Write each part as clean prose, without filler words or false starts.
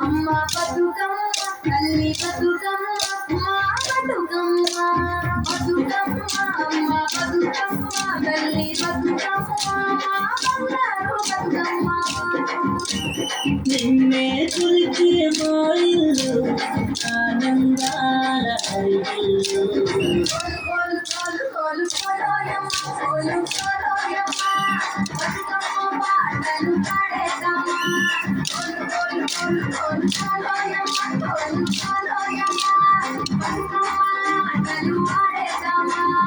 అమ్మ బతుకమ్మ తల్లి బతుకమ్మ మా బతుకమ్మ బతుకమ్మ అమ్మ బతుకమ్మ తల్లి బతుకమ్మ మా బంగారు బతుకమ్మ నిన్నే కొలిచే మా ఇల్లు ఆనందాల అరిగిల్లు బతుకమ్మ పాటలు పాడేదమ్మా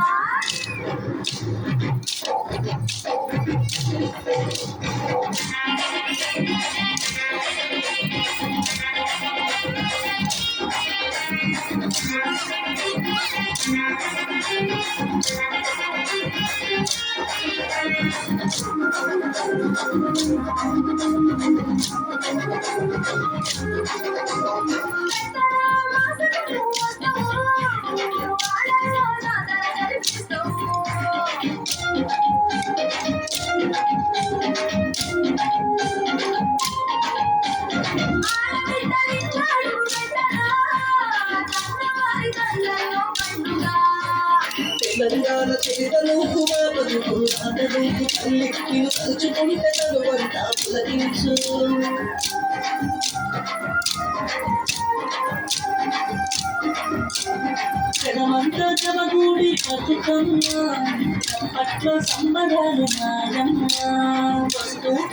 తెలంగాణ చరితలు కుమారులకు రాతలకు తల్లికి తలుచుకుంటే తనువంతా పులకించు జనమంతా జమగూడి బతుకమ్మ పట్ల సంబరాలు మాయమ్మ వస్తువు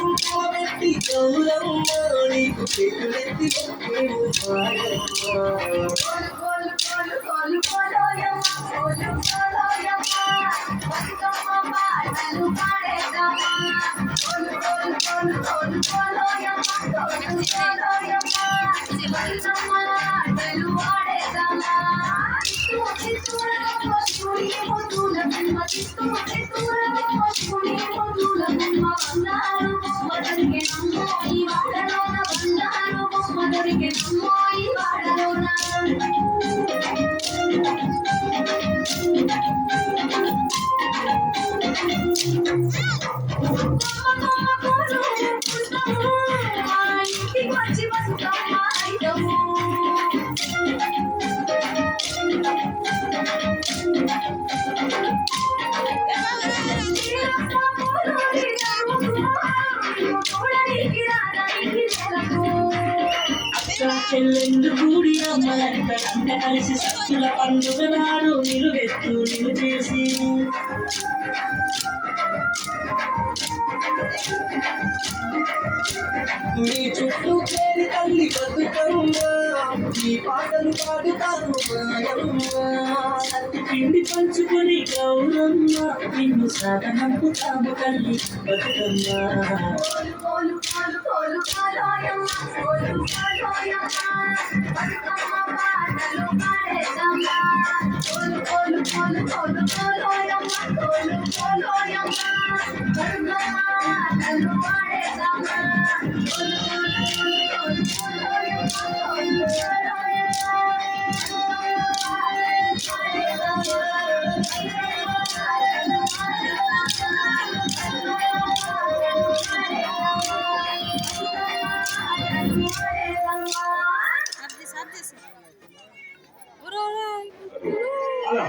పెట్టి గౌరమ్మ నీకు చేతులెత్తి చెల్లెందు కూడి అమ్మలంట కలిసి సత్తుల పండుగ నాడు నిలువెత్తు నిలు చేసి నీ చుట్టూ చేరి తల్లి బతుకమ్మ నీ పాటలు పాడుతాను మాయమ్మ సత్తి పిండి పంచుకొని గౌరమ్మ నిన్ను సాధనంపుతాము తల్లి బతుకమ్మ అలా